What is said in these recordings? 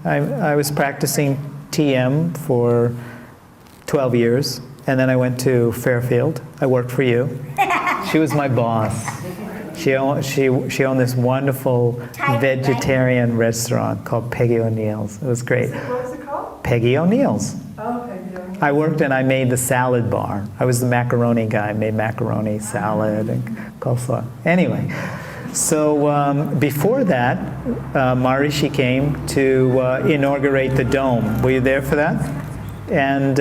I was practicing TM for 12 years, and then I went to Fairfield. I worked for you. She was my boss. She owned this wonderful vegetarian restaurant called Peggy O'Neill's. It was great. What was it called? Peggy O'Neill's. Oh, Peggy O'Neill. I worked and I made the salad bar. I was the macaroni guy. I made macaroni, salad, and coleslaw. Anyway, so before that, Maharishi came to inaugurate the dome. Were you there for that? And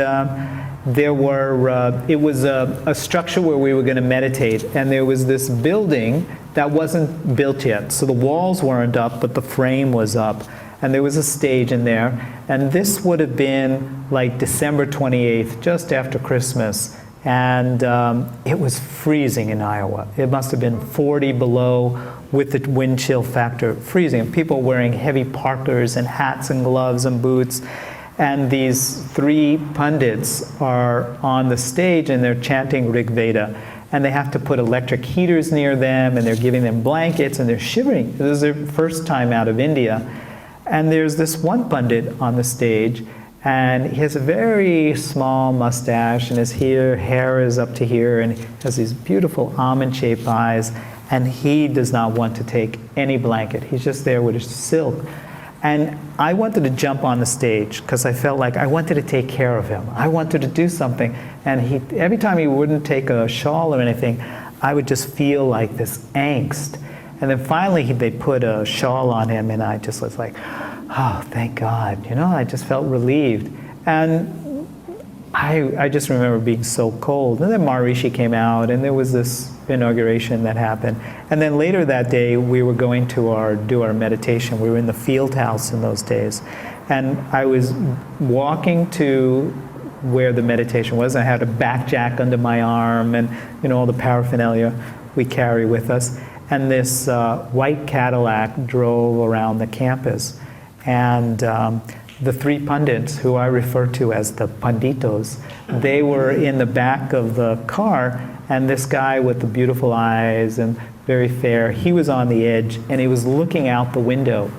there were, it was a structure where we were going to meditate, and there was this building that wasn't built yet. So the walls weren't up, but the frame was up. And there was a stage in there. And this would have been like December 28th, just after Christmas. And it was freezing in Iowa. It must have been 40 below with the wind chill factor, freezing. And people wearing heavy parkers and hats and gloves and boots. And these three pundits are on the stage and they're chanting Rig Veda. And they have to put electric heaters near them, and they're giving them blankets, and they're shivering. This is their first time out of India. And there's this one pundit on the stage, and he has a very small mustache, and his hair is up to here, and he has these beautiful almond-shaped eyes, and he does not want to take any blanket. He's just there with his silk. And I wanted to jump on the stage because I felt like I wanted to take care of him. I wanted to do something. And every time he wouldn't take a shawl or anything, I would just feel like this angst. And then finally they put a shawl on him, and I just was like, oh, thank God. You know, I just felt relieved. And I just remember being so cold. And then Maharishi came out, and there was this inauguration that happened. And then later that day, we were going to do our meditation. We were in the field house in those days. And I was walking to where the meditation was. I had a backjack under my arm and, you know, all the paraphernalia we carry with us. And this white Cadillac drove around the campus. And the three pundits, who I refer to as the panditos, they were in the back of the car, and this guy with the beautiful eyes and very fair, he was on the edge, and he was looking out the window.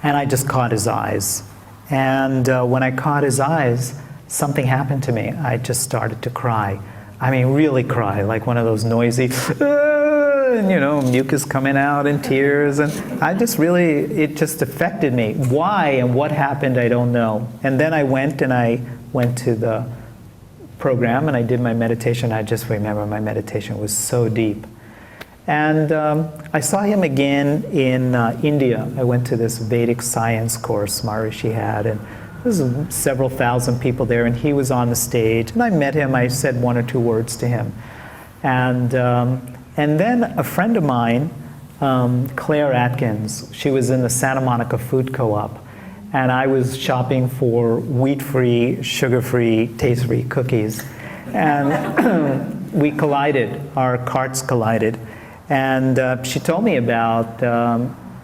And I just caught his eyes. And when I caught his eyes, something happened to me. I just started to cry. I mean, really cry, like one of those noisy, and, you know, mucus coming out and tears. And it just affected me. Why and what happened, I don't know. And then I went to the program and I did my meditation. I just remember my meditation was so deep. And I saw him again in India. I went to this Vedic science course Maharishi had, and there was several thousand people there, and he was on the stage. And I met him. I said one or two words to him. And then a friend of mine, Claire Atkins, she was in the Santa Monica Food Co-op, and I was shopping for wheat-free, sugar-free, taste-free cookies. And we collided, our carts collided. And she told me about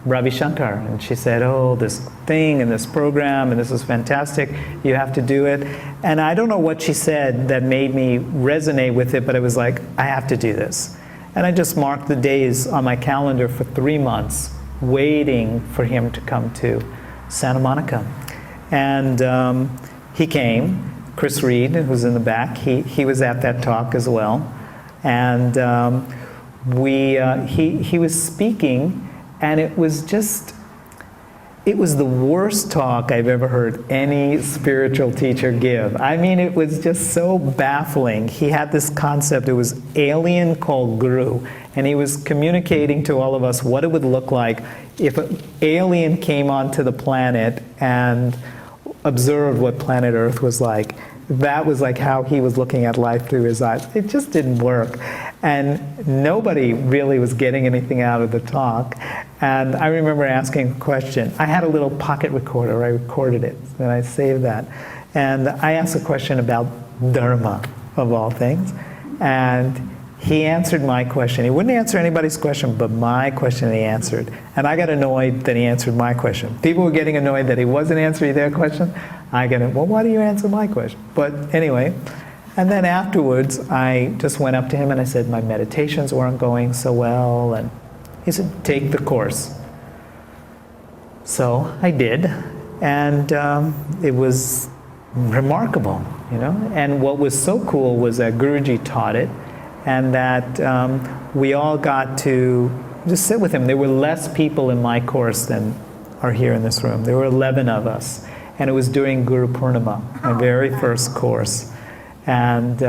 Ravi Shankar, and she said, oh, this thing and this program, and this is fantastic, you have to do it. And I don't know what she said that made me resonate with it, but it was like, I have to do this. And I just marked the days on my calendar for 3 months, waiting for him to come to Santa Monica. And he came. Chris Reed, who's in the back, he was at that talk as well. And he was speaking, and it was the worst talk I've ever heard any spiritual teacher give. I mean, it was just so baffling. He had this concept, it was alien called Guru, and he was communicating to all of us what it would look like if an alien came onto the planet and observed what planet Earth was like. That was like how he was looking at life through his eyes. It just didn't work. And nobody really was getting anything out of the talk. And I remember asking a question. I had a little pocket recorder. I recorded it, and I saved that. And I asked a question about Dharma, of all things. And he answered my question. He wouldn't answer anybody's question, but my question he answered. And I got annoyed that he answered my question. People were getting annoyed that he wasn't answering their question. I got it, well, why do you answer my question? But anyway, and then afterwards, I just went up to him and I said, my meditations weren't going so well. And he said, take the course. So I did, and it was remarkable, you know. And what was so cool was that Guruji taught it, and that we all got to just sit with him. There were less people in my course than are here in this room. There were 11 of us, and it was during Guru Purnima, my very first course. And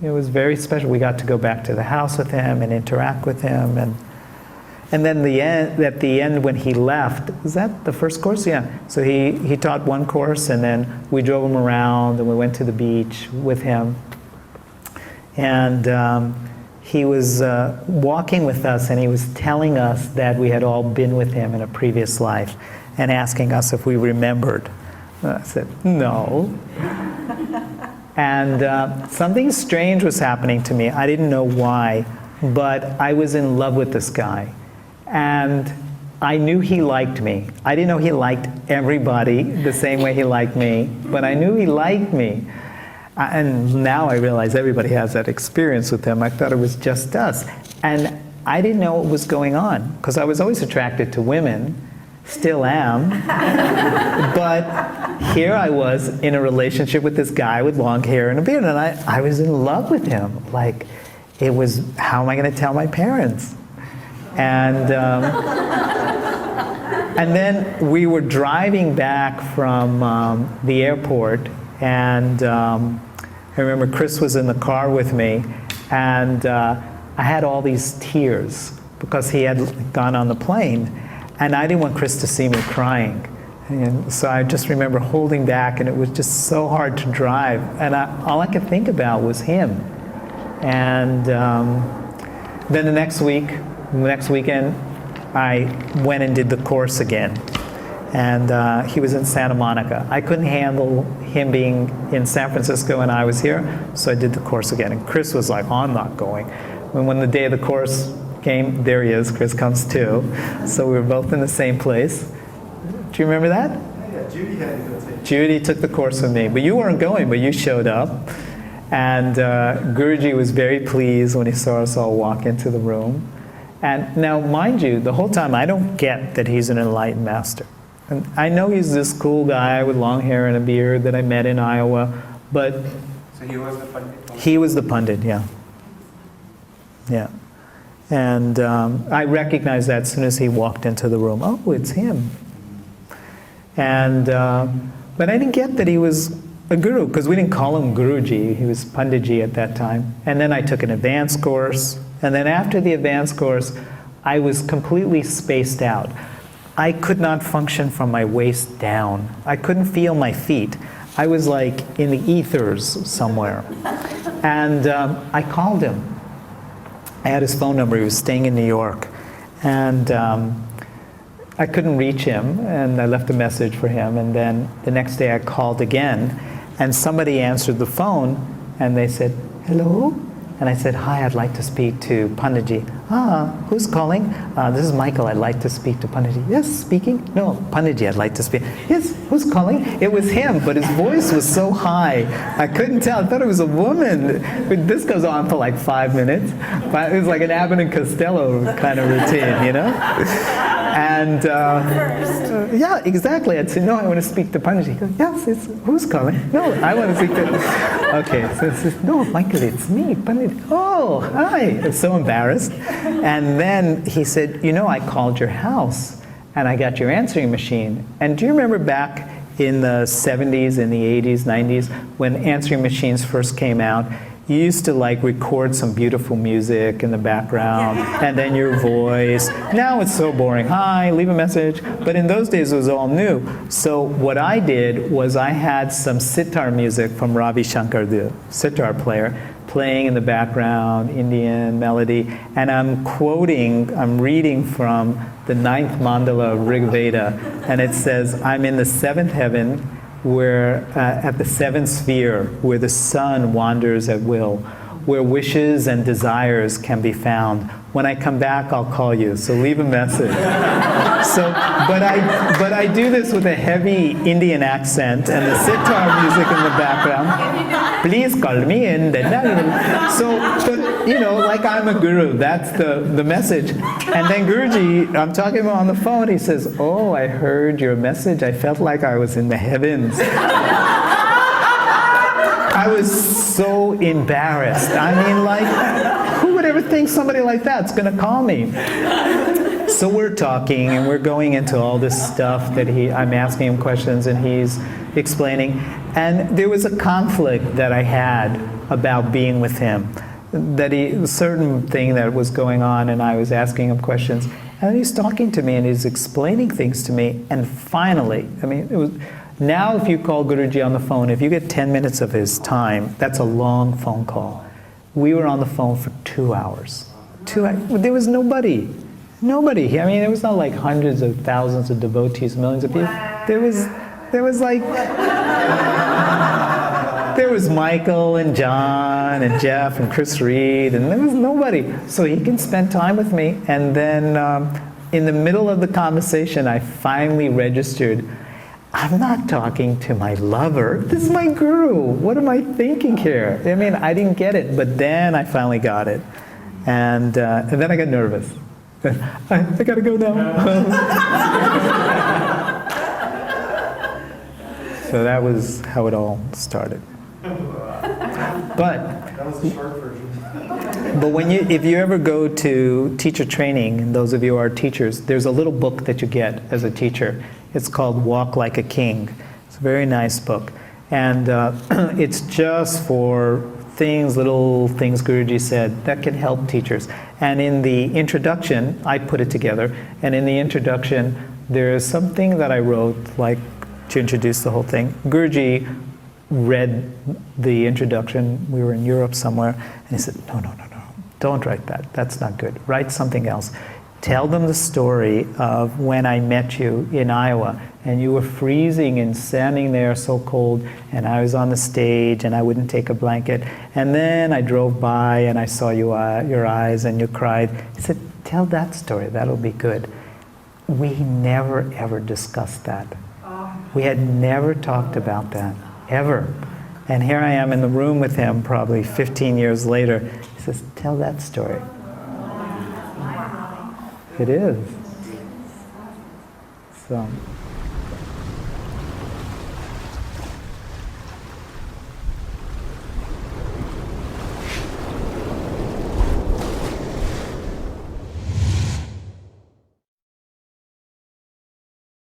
it was very special. We got to go back to the house with him and interact with him. And then at the end when he left, was that the first course? Yeah. So he taught one course, and then we drove him around, and we went to the beach with him. And he was walking with us, and he was telling us that we had all been with him in a previous life, and asking us if we remembered. I said, no. And something strange was happening to me. I didn't know why, but I was in love with this guy. And I knew he liked me. I didn't know he liked everybody the same way he liked me, but I knew he liked me. And now I realize everybody has that experience with him. I thought it was just us. And I didn't know what was going on, because I was always attracted to women, still am. But here I was in a relationship with this guy with long hair and a beard, and I was in love with him. Like, it was, how am I going to tell my parents? And then we were driving back from the airport, and I remember Chris was in the car with me, and I had all these tears because he had gone on the plane, and I didn't want Chris to see me crying. And so I just remember holding back, and it was just so hard to drive, and all I could think about was him. And then the next weekend, I went and did the course again. And he was in Santa Monica. I couldn't handle him being in San Francisco and I was here, so I did the course again. And Chris was like, oh, I'm not going. And when the day of the course came, there he is, Chris comes too. So we were both in the same place. Do you remember that? Yeah, Judy had to go take it. Judy took the course with me, but you weren't going, but you showed up. And Guruji was very pleased when he saw us all walk into the room. And now, mind you, the whole time I don't get that he's an enlightened master. And I know he's this cool guy with long hair and a beard that I met in Iowa, but... So he was the Pandit? He was the Pandit, yeah. Yeah. And I recognized that as soon as he walked into the room. Oh, it's him. And, but I didn't get that he was a guru, because we didn't call him Guruji. He was Panditji at that time. And then I took an advanced course. And then after the advanced course, I was completely spaced out. I could not function from my waist down. I couldn't feel my feet. I was like in the ethers somewhere. And I called him. I had his phone number. He was staying in New York. And I couldn't reach him, and I left a message for him. And then the next day I called again, and somebody answered the phone, and they said, hello? And I said, hi, I'd like to speak to Panditji. Who's calling? This is Michael, I'd like to speak to Panditji. Yes, speaking? No, Panditji, I'd like to speak. Yes, who's calling? It was him, but his voice was so high, I couldn't tell. I thought it was a woman. This goes on for like 5 minutes. But it was like an Abbott and Costello kind of routine, you know? And yeah, exactly. I'd say, no, I want to speak to Panditji. He goes, yes, who's calling? No, I want to speak to... Okay, so he says, no, Michael, it's me, Pandit. Oh, hi. I was so embarrassed. And then he said, you know, I called your house, and I got your answering machine. And do you remember back in the 70s, in the 80s, 90s, when answering machines first came out, you used to like record some beautiful music in the background, and then your voice. Now it's so boring. Hi, leave a message. But in those days it was all new. So what I did was I had some sitar music from Ravi Shankar, the sitar player, playing in the background, Indian melody, and I'm reading from the 9th mandala of Rig Veda, and it says, I'm in the 7th heaven, where at the 7th sphere, where the sun wanders at will, where wishes and desires can be found. When I come back, I'll call you, so leave a message. But I do this with a heavy Indian accent and the sitar music in the background. please call me in. So, but, you know, like I'm a guru. That's the message. And then Guruji, I'm talking about on the phone. He says, "Oh, I heard your message. I felt like I was in the heavens." I was so embarrassed. I mean, like, who would ever think somebody like that's going to call me? So we're talking and we're going into all this stuff that I'm asking him questions and he's explaining. And there was a conflict that I had about being with him. That a certain thing that was going on and I was asking him questions. And he's talking to me and he's explaining things to me. And finally, I mean, it was... Now if you call Guruji on the phone, if you get 10 minutes of his time, that's a long phone call. We were on the phone for 2 hours. There was nobody. Nobody. I mean, it was not like hundreds of thousands of devotees, millions of people. There was like... There was Michael and John and Jeff and Chris Reed, and there was nobody. So he can spend time with me. And then in the middle of the conversation, I finally registered, I'm not talking to my lover. This is my guru. What am I thinking here? I mean, I didn't get it, but then I finally got it. And then I got nervous. I gotta go now. So that was how it all started. But That was the short version. But if you ever go to teacher training, and those of you who are teachers, there's a little book that you get as a teacher. It's called Walk Like a King. It's a very nice book. And it's just for little things Guruji said that can help teachers. And in the introduction, I put it together, and in the introduction, there's something that I wrote, like, to introduce the whole thing. Guruji read the introduction. We were in Europe somewhere, and he said, no, don't write that. That's not good. Write something else. Tell them the story of when I met you in Iowa, and you were freezing and standing there so cold, and I was on the stage, and I wouldn't take a blanket, and then I drove by, and I saw your eyes, and you cried. He said, tell that story. That'll be good. We never, ever discussed that. We had never talked about that, ever. And here I am in the room with him probably 15 years later. He says, tell that story. It is. So...